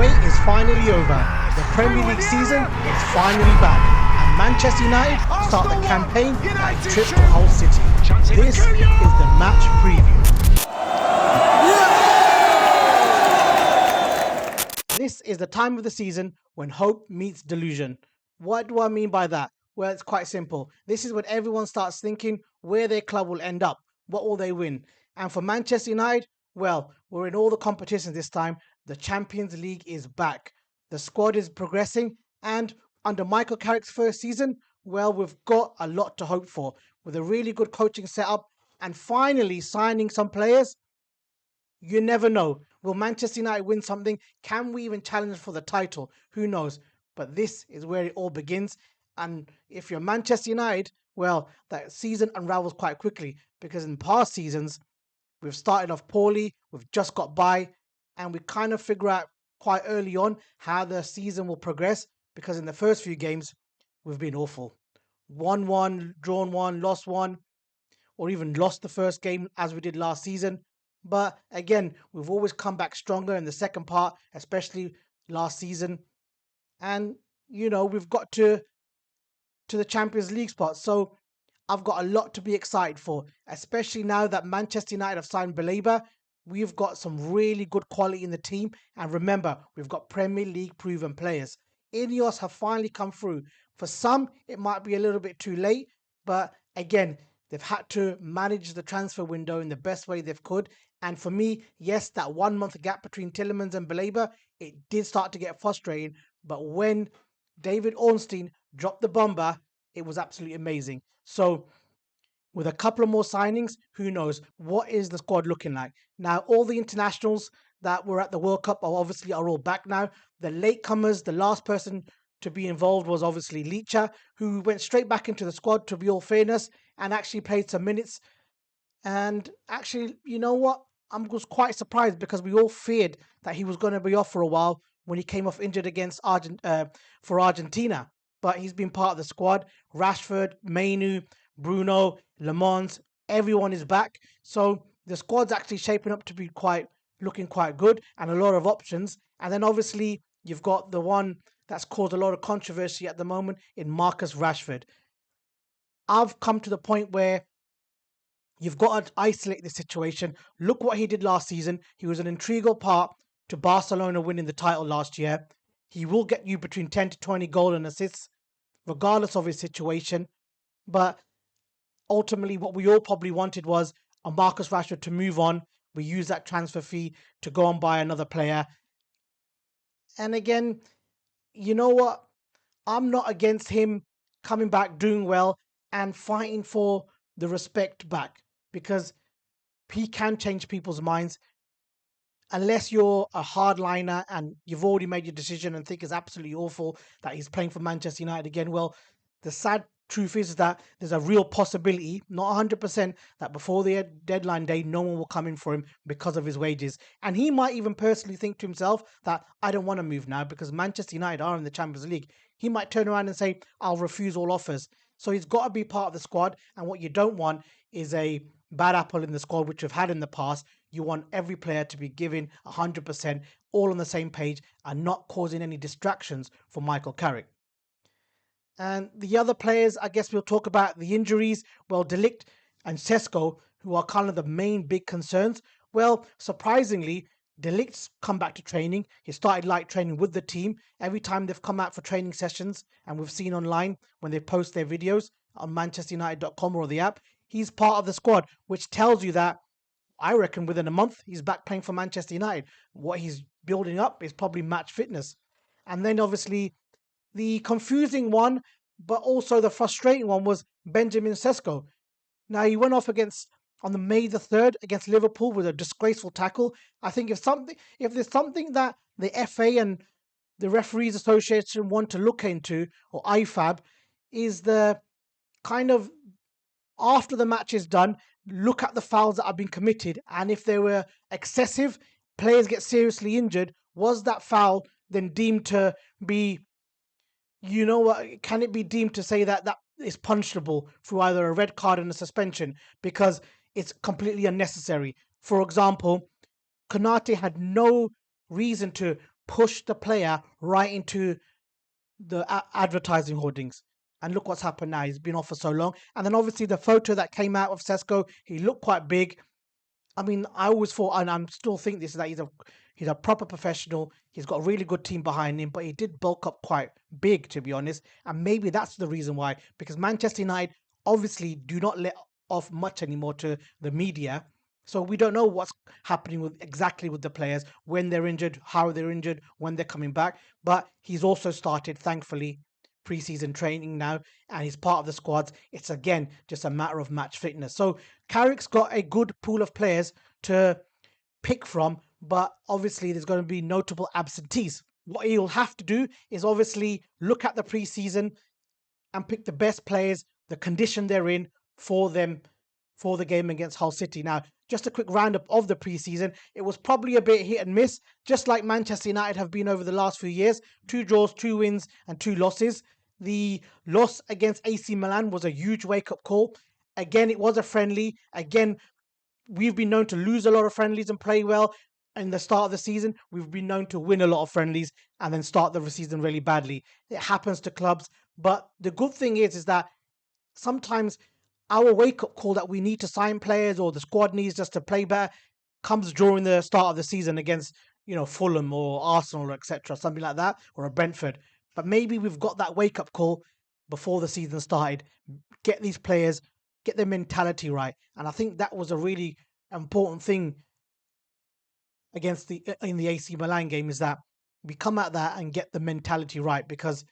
wait is finally over. The Premier League season is finally back, and Manchester United start the campaign that tripped the whole city. This is the match preview. This is the time of the season when hope meets delusion. What do I mean by that? Well, it's quite simple. This is when everyone starts thinking where their club will end up, what will they win. And for Manchester United, well, we're in all the competitions this time. The Champions League is back. The squad is progressing, and under Michael Carrick's first season, well, we've got a lot to hope for. With a really good coaching setup and finally signing some players, you never know. Will Manchester United win something? Can we even challenge for the title? Who knows? But this is where it all begins. And if you're Manchester United, well, that season unravels quite quickly, because in past seasons, we've started off poorly, we've just got by, and we kind of figure out quite early on how the season will progress, because in the first few games, we've been awful. 1-1, drawn 1, lost 1, or even lost the first game as we did last season. But again, we've always come back stronger in the second part, especially last season. And, you know, we've got to the Champions League spot. So I've got a lot to be excited for, especially now that Manchester United have signed Baleba. We've got some really good quality in the team. And remember, we've got Premier League proven players. Ineos have finally come through. For some, it might be a little bit too late. But again, they've had to manage the transfer window in the best way they could. And for me, yes, that 1 month gap between Tielemans and Baleba, it did start to get frustrating. But when David Ornstein dropped the bomber, it was absolutely amazing. So with a couple of more signings, who knows? What is the squad looking like? Now, all the internationals that were at the World Cup are all back now. The latecomers, the last person to be involved was obviously Licha, who went straight back into the squad, to be all fairness, and actually played some minutes. And actually, you know what? I was quite surprised, because we all feared that he was going to be off for a while when he came off injured against for Argentina. But he's been part of the squad. Rashford, Mainu, Bruno, Le Mans, everyone is back. So the squad's actually shaping up to be looking quite good, and a lot of options. And then obviously you've got the one that's caused a lot of controversy at the moment in Marcus Rashford. I've come to the point where you've got to isolate the situation. Look what he did last season. He was an integral part to Barcelona winning the title last year. He will get you between 10 to 20 goals and assists, regardless of his situation. But ultimately, what we all probably wanted was a Marcus Rashford to move on. We use that transfer fee to go and buy another player. And again, you know what? I'm not against him coming back, doing well, and fighting for the respect back, because he can change people's minds. Unless you're a hardliner and you've already made your decision and think it's absolutely awful that he's playing for Manchester United again, well, the sad truth is that there's a real possibility, not 100%, that before the deadline day, no one will come in for him because of his wages. And he might even personally think to himself that I don't want to move now because Manchester United are in the Champions League. He might turn around and say, I'll refuse all offers. So he's got to be part of the squad. And what you don't want is a bad apple in the squad, which we've had in the past. You want every player to be giving 100%, all on the same page, and not causing any distractions for Michael Carrick. And the other players, I guess we'll talk about the injuries. Well, De Ligt and Sesko, who are kind of the main big concerns. Well, surprisingly, De Ligt's come back to training. He started light training with the team. Every time they've come out for training sessions, and we've seen online when they post their videos on manchesterunited.com or the app, he's part of the squad, which tells you that I reckon within a month he's back playing for Manchester United. What he's building up is probably match fitness. And then obviously the confusing one, but also the frustrating one, was Benjamin Sesko. Now, he went off on the May the 3rd against Liverpool with a disgraceful tackle. I think if there's something that the FA and the Referees Association want to look into, or IFAB, is the kind of, after the match is done, look at the fouls that have been committed, and if they were excessive, players get seriously injured, was that foul then deemed to be, you know what, can it be deemed to say that that is punishable through either a red card and a suspension, because it's completely unnecessary? For example, Konate had no reason to push the player right into the advertising hoardings. And look what's happened now. He's been off for so long. And then obviously the photo that came out of Sesko, he looked quite big. I mean, I always thought, and I'm still think this, is that he's a proper professional. He's got a really good team behind him, but he did bulk up quite big, to be honest. And maybe that's the reason why, because Manchester United obviously do not let off much anymore to the media. So we don't know what's happening with exactly with the players, when they're injured, how they're injured, when they're coming back. But he's also started, thankfully, preseason training now, and he's part of the squads. It's again just a matter of match fitness. So Carrick's got a good pool of players to pick from, but obviously there's going to be notable absentees. What he'll have to do is obviously look at the preseason and pick the best players, the condition they're in for them for the game against Hull City. Now, just a quick roundup of the preseason. It was probably a bit hit and miss, just like Manchester United have been over the last few years. 2 draws, 2 wins, and 2 losses. The loss against AC Milan was a huge wake-up call. Again, it was a friendly. Again, we've been known to lose a lot of friendlies and play well in the start of the season. We've been known to win a lot of friendlies and then start the season really badly. It happens to clubs. But the good thing is that sometimes our wake up call that we need to sign players or the squad needs just to play better comes during the start of the season against, Fulham or Arsenal or etc., something like that, or a Brentford. But maybe we've got that wake up call before the season started. Get these players, get their mentality right, and I think that was a really important thing against the in the AC Milan game, is that we come at that and get the mentality right, because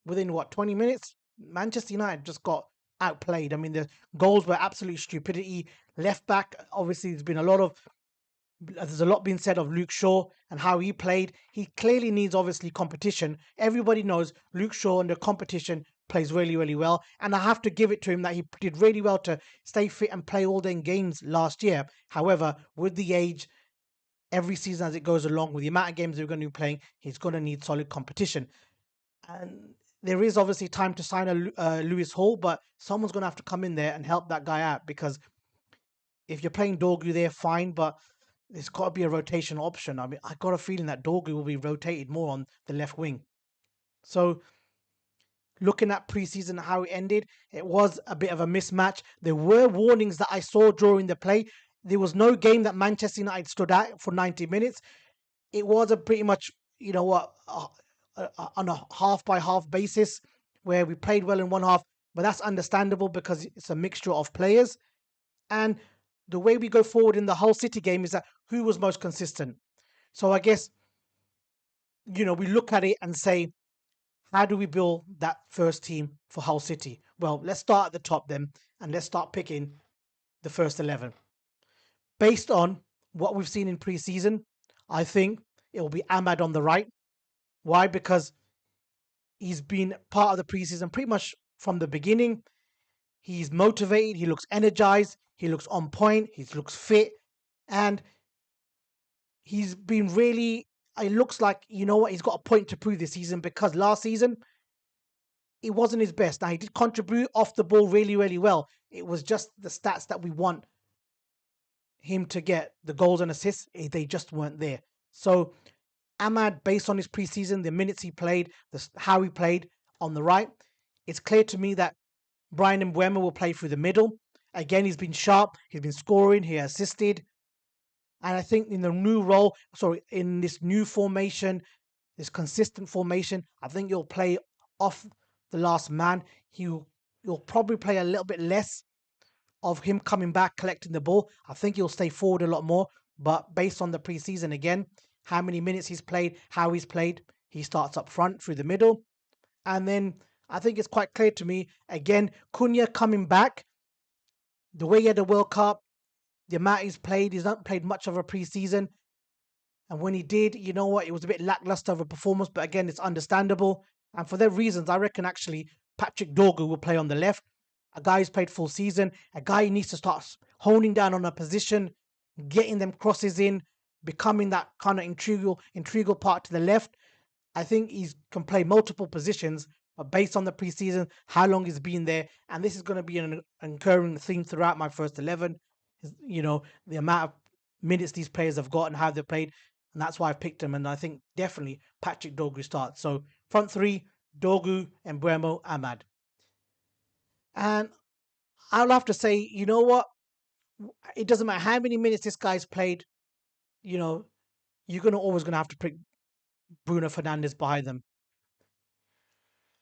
within what 20 minutes, Manchester United just got outplayed. I mean, the goals were absolute stupidity. Left back, obviously, there's a lot being said of Luke Shaw and how he played. He clearly needs obviously competition. Everybody knows Luke Shaw under competition plays really, really well. And I have to give it to him that he did really well to stay fit and play all the games last year. However, with the age, every season as it goes along, with the amount of games we're going to be playing, he's going to need solid competition. And there is obviously time to sign a Lewis Hall, but someone's going to have to come in there and help that guy out, because if you're playing Dorgu there, fine, but there's got to be a rotation option. I mean, I got a feeling that Dorgu will be rotated more on the left wing. So, looking at preseason how it ended, it was a bit of a mismatch. There were warnings that I saw during the play. There was no game that Manchester United stood out for 90 minutes. It was a pretty much, on a half by half basis, where we played well in one half, but that's understandable because it's a mixture of players. And the way we go forward in the Hull City game is that who was most consistent. So I guess, we look at it and say, how do we build that first team for Hull City? Well, let's start at the top then, and let's start picking the first 11. Based on what we've seen in pre-season, I think it will be Ahmad on the right. Why? Because he's been part of the preseason pretty much from the beginning. He's motivated, he looks energized, he looks on point, he looks fit, and he's been really, it looks like, he's got a point to prove this season, because last season it wasn't his best. Now, he did contribute off the ball really, really well. It was just the stats that we want him to get, the goals and assists, they just weren't there. So Ahmad, based on his preseason, the minutes he played, how he played on the right, it's clear to me that Brian Mbeumo will play through the middle. Again, he's been sharp, he's been scoring, he assisted. And I think in the new role, in this new formation, this consistent formation, I think he'll play off the last man. He'll probably play a little bit less of him coming back, collecting the ball. I think he'll stay forward a lot more. But based on the preseason, again, how many minutes he's played, how he's played, he starts up front through the middle. And then I think it's quite clear to me, again, Cunha coming back, the way he had the World Cup, the amount he's not played much of a preseason. And when he did, you know what, it was a bit lackluster of a performance, but again, it's understandable. And for their reasons, I reckon actually Patrick Dorgu will play on the left. A guy who's played full season, a guy who needs to start honing down on a position, getting them crosses in, becoming that kind of integral part to the left. I think he can play multiple positions, but based on the preseason, how long he's been there, and this is going to be an recurring theme throughout my first 11. The amount of minutes these players have got and how they played. and that's why I picked him. And I think definitely Patrick Dorgu starts. So front three: Dorgu, Embuemo, Ahmad. And I'll have to say, you know what? It doesn't matter how many minutes this guy's played. You know, you're gonna always gonna have to pick Bruno Fernandes behind them.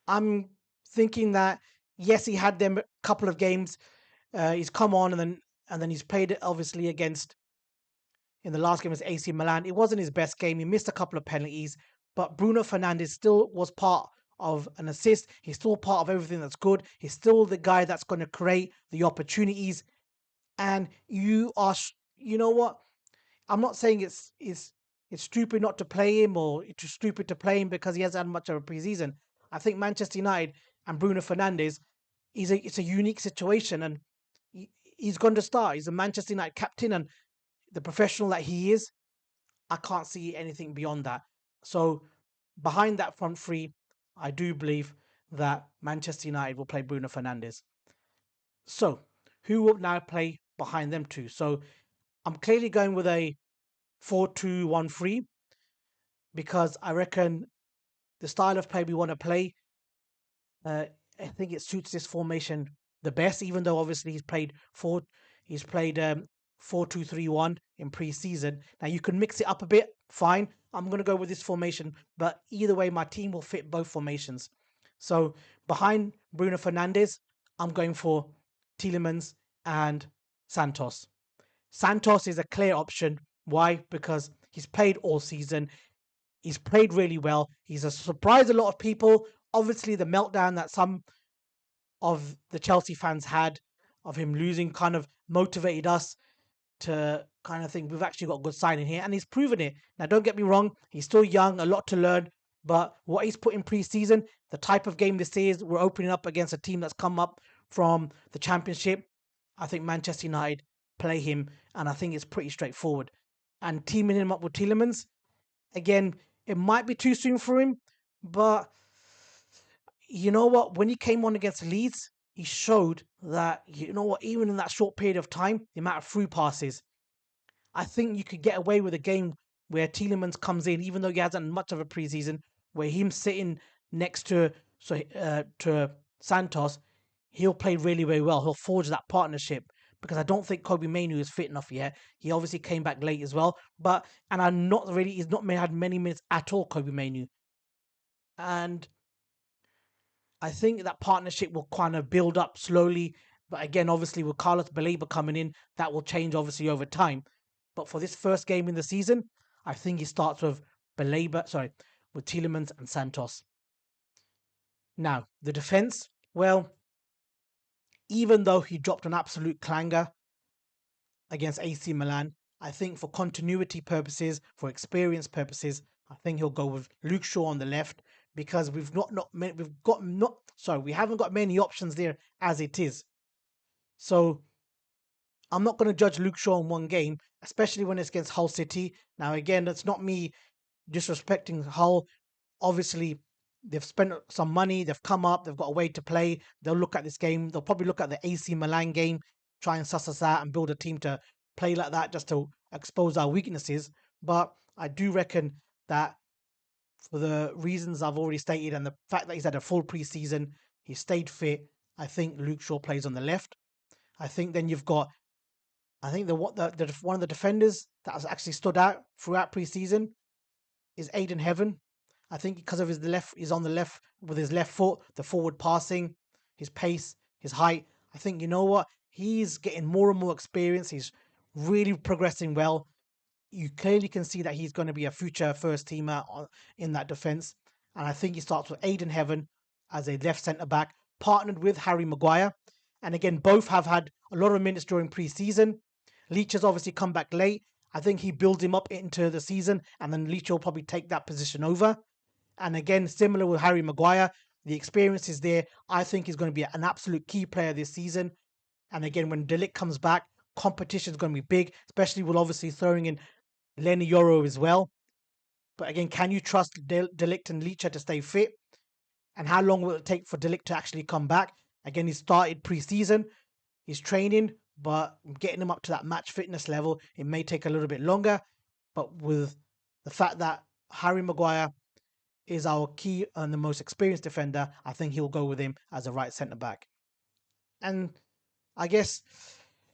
I'm thinking that yes, he had them a couple of games. He's come on and then he's played it obviously against in the last game was AC Milan. It wasn't his best game. He missed a couple of penalties, but Bruno Fernandes still was part of an assist. He's still part of everything that's good. He's still the guy that's going to create the opportunities. And you know what? I'm not saying it's stupid not to play him or it's stupid to play him because he hasn't had much of a preseason. I think Manchester United and Bruno Fernandes it's a unique situation, and he's going to start. He's a Manchester United captain, and the professional that he is, I can't see anything beyond that. So behind that front three, I do believe that Manchester United will play Bruno Fernandes. So who will now play behind them two? So I'm clearly going with a 4-2-1-3 because I reckon the style of play we want to play, uh, I think it suits this formation the best. Even though obviously he's played 4-2-3-1 in pre-season. Now you can mix it up a bit, fine. I'm gonna go with this formation, but either way, my team will fit both formations. So behind Bruno Fernandes, I'm going for Tielemans and Santos. Santos is a clear option. Why? Because he's played all season. He's played really well. He's a surprised a lot of people. Obviously, the meltdown that some of the Chelsea fans had of him losing kind of motivated us to kind of think we've actually got a good signing here, and he's proven it. Now, don't get me wrong, he's still young, a lot to learn, but what he's put in pre-season, the type of game this is, we're opening up against a team that's come up from the Championship. I think Manchester United play him, and I think it's pretty straightforward. And teaming him up with Tielemans, again, it might be too soon for him, but you know what? When he came on against Leeds, he showed that, you know what, even in that short period of time, the amount of through passes, I think you could get away with a game where Tielemans comes in, even though he hasn't much of a preseason, where him sitting next to Santos, he'll play really, very well. He'll forge that partnership because I don't think Kobe Mainu is fit enough yet. He obviously came back late as well, but and I'm not really he's not had many minutes at all, Kobe Mainu, and I think that partnership will kind of build up slowly. But again, obviously, with Carlos Baleba coming in, that will change obviously over time. But for this first game in the season, I think he starts with with Tielemans and Santos. Now, the defense, well, even though he dropped an absolute clanger against AC Milan, I think for continuity purposes, for experience purposes, I think he'll go with Luke Shaw on the left because we haven't got many options there as it is. So I'm not going to judge Luke Shaw in one game, especially when it's against Hull City. Now again, that's not me disrespecting Hull. Obviously, they've spent some money, they've come up, they've got a way to play. They'll look at this game, they'll probably look at the AC Milan game, try and suss us out and build a team to play like that just to expose our weaknesses. But I do reckon that for the reasons I've already stated and the fact that he's had a full preseason, he stayed fit, I think Luke Shaw plays on the left. I think then you've got I think one of the defenders that has actually stood out throughout preseason is Aiden Heaven. I think because of he's on the left with his left foot, the forward passing, his pace, his height. I think you know what he's getting more and more experience. He's really progressing well. You clearly can see that he's going to be a future first teamer in that defense. And I think he starts with Aiden Heaven as a left centre back, partnered with Harry Maguire. And again, both have had a lot of minutes during pre-season. Leach has obviously come back late. I think he builds him up into the season, and then Leach will probably take that position over. And again, similar with Harry Maguire, the experience is there. I think he's going to be an absolute key player this season. And again, when Delict comes back, competition is going to be big, especially with obviously throwing in Lenny Yoro as well. But again, can you trust Delict and Leacher to stay fit? And how long will it take for Delict to actually come back? Again, he started pre-season, he's training, but getting him up to that match fitness level, it may take a little bit longer. But with the fact that Harry Maguire is our key and the most experienced defender, I think he'll go with him as a right centre back. And I guess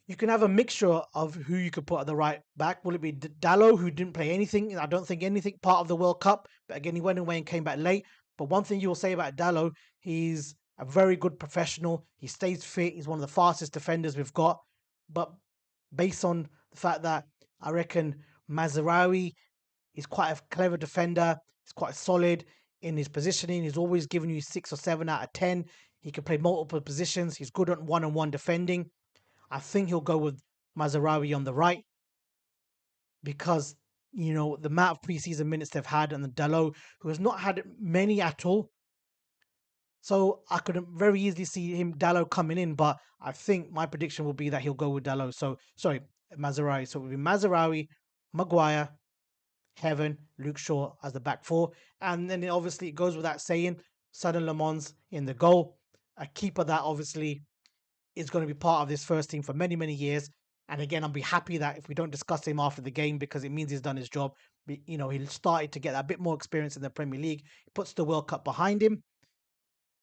you can have a mixture of who you could put at the right back. Will it be Dallo, who didn't play anything? I don't think anything part of the World Cup, but again, he went away and came back late. But one thing you will say about Dallo, he's a very good professional. He stays fit. He's one of the fastest defenders we've got. But based on the fact that I reckon Mazraoui is quite a clever defender, he's quite solid in his positioning. He's always giving you 6 or 7 out of 10. He can play multiple positions. He's good at one-on-one defending. I think he'll go with Mazraoui on the right because the amount of preseason minutes they've had, and the Dalot, who has not had many at all. So I could very easily see him Dalot coming in, but I think my prediction will be that he'll go with Dalot. So sorry, Mazraoui. So it will be Mazraoui, Maguire, Heaven, Luke Shaw as the back four, and then obviously it goes without saying, Saddam Le Mans in the goal, a keeper that obviously is going to be part of this first team for many, many years. And again, I'll be happy that if we don't discuss him after the game because it means he's done his job. He started to get a bit more experience in the Premier League. He puts the World Cup behind him.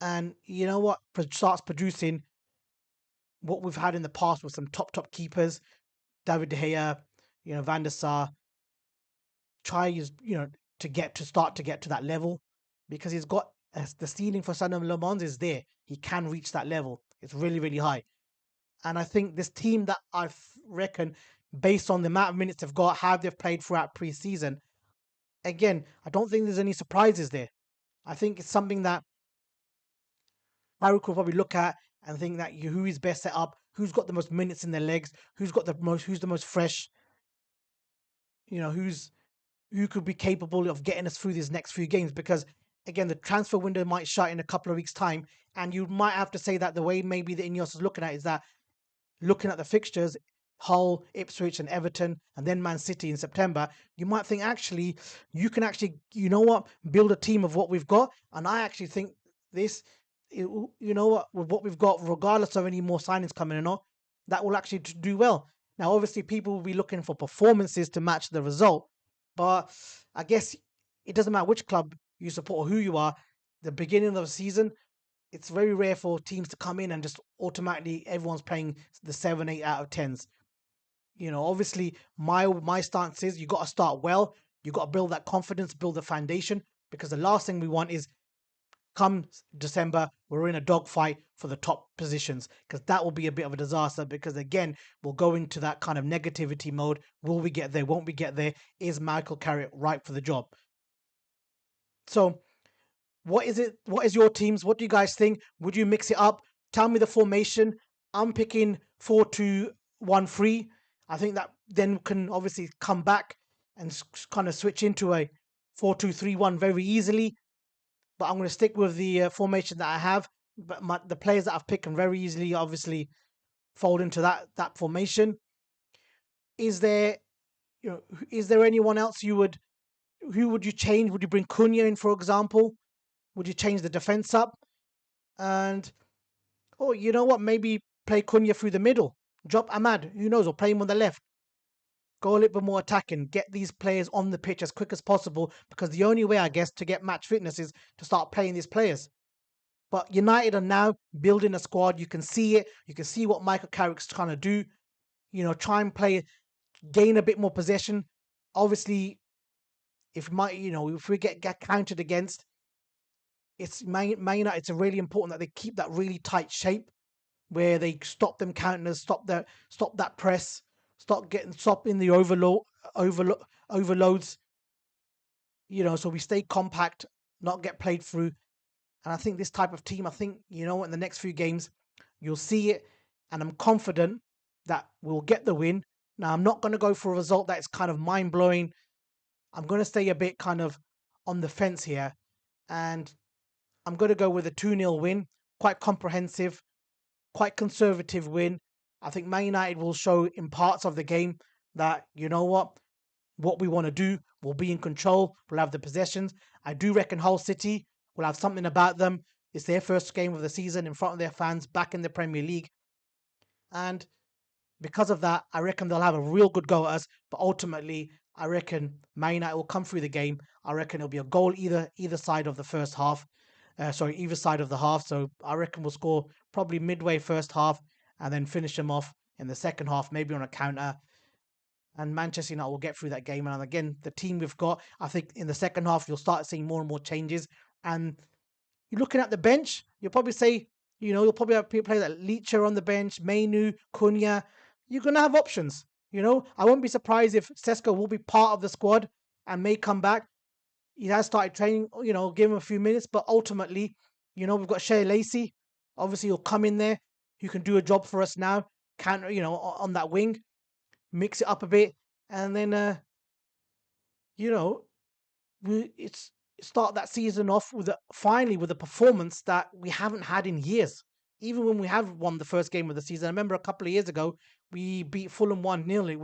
And you know what? Starts producing what we've had in the past with some top keepers. David De Gea, Van der Sar. Tries, start to get to that level because he's got the ceiling for Saddam Le Mans is there. He can reach that level. It's really, really high. And I think this team that I reckon, based on the amount of minutes they've got, how they've played throughout pre-season, again, I don't think there's any surprises there. I think it's something that Carrick will probably look at and think that who is best set up, who's got the most minutes in their legs, who's the most fresh, who could be capable of getting us through these next few games. Because again, the transfer window might shut in a couple of weeks' time, and you might have to say that the way maybe the Ineos is looking at is that looking at the fixtures, Hull, Ipswich, and Everton, and then Man City in September, you might think actually you can actually, build a team of what we've got. And I actually think this, with what we've got, regardless of any more signings coming in, or that will actually do well. Now, obviously, people will be looking for performances to match the result, but I guess it doesn't matter which club you support or who you are. The beginning of the season, it's very rare for teams to come in and just automatically everyone's playing the 7, 8 out of 10s. Obviously my stance is you got to start well. You got to build that confidence, build the foundation, because the last thing we want is come December we're in a dogfight for the top positions, because that will be a bit of a disaster. Because again, we'll go into that kind of negativity mode. Will we get there? Won't we get there? Is Michael Carrick right for the job? So what is it? What is your teams? What do you guys think? Would you mix it up? Tell me the formation. I'm picking 4-2-1-3. I think that then can obviously come back and kind of switch into a 4-2-3-1 very easily. But I'm going to stick with the formation that I have. But the players that I've picked can very easily, obviously, fold into that formation. Is there, is there anyone else who would you change? Would you bring Cunha in, for example? Would you change the defense up? And you know what? Maybe play Cunha through the middle. Drop Ahmad. Who knows? Or play him on the left. Go a little bit more attacking. Get these players on the pitch as quick as possible, because the only way, I guess, to get match fitness is to start playing these players. But United are now building a squad. You can see it. You can see what Michael Carrick's trying to do. Try and play, gain a bit more possession. Obviously, if we get counted against, it's Man United. It's really important that they keep that really tight shape where they stop them counters, stop that press, stop in the overloads. So we stay compact, not get played through. And I think this type of team, in the next few games, you'll see it. And I'm confident that we'll get the win. Now, I'm not going to go for a result that is kind of mind blowing. I'm going to stay a bit kind of on the fence here. And I'm going to go with a 2-0 win, quite comprehensive, quite conservative win. I think Man United will show in parts of the game that, what we want to do, we'll be in control, we'll have the possessions. I do reckon Hull City will have something about them. It's their first game of the season in front of their fans back in the Premier League. And because of that, I reckon they'll have a real good go at us. But ultimately, I reckon Man United will come through the game. I reckon it'll be a goal either side of the first half. Either side of the half. So I reckon we'll score probably midway first half and then finish them off in the second half, maybe on a counter. And Manchester United will get through that game. And again, the team we've got, I think in the second half, you'll start seeing more and more changes. And you're looking at the bench, you'll probably say, you'll probably have people play like Leacher on the bench, Mainu, Cunha. You're going to have options. I won't be surprised if Sesko will be part of the squad and may come back. He has started training, give him a few minutes, but ultimately, we've got Shea Lacey. Obviously, he'll come in there. He can do a job for us now. Counter, on that wing, mix it up a bit, and then, you know, it's start that season off finally with a performance that we haven't had in years. Even when we have won the first game of the season, I remember a couple of years ago we beat Fulham 1-0. It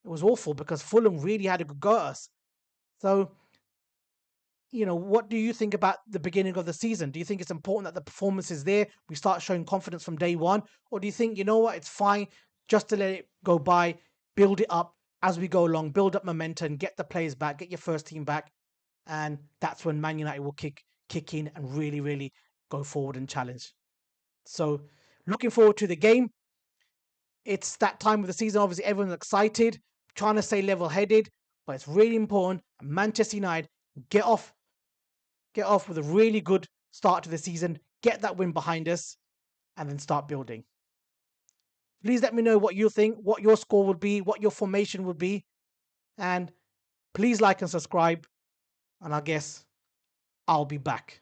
was awful because Fulham really had a good go at us. So, what do you think about the beginning of the season? Do you think it's important that the performance is there? We start showing confidence from day one, or do you think what, it's fine just to let it go by, build it up as we go along, build up momentum, get the players back, get your first team back, and that's when Man United will kick in and really, really go forward and challenge. So, looking forward to the game. It's that time of the season. Obviously, everyone's excited, trying to stay level-headed, but it's really important. Manchester United get off with a really good start to the season, get that win behind us, and then start building. Please let me know what you think, what your score would be, what your formation would be, and please like and subscribe. And I guess I'll be back.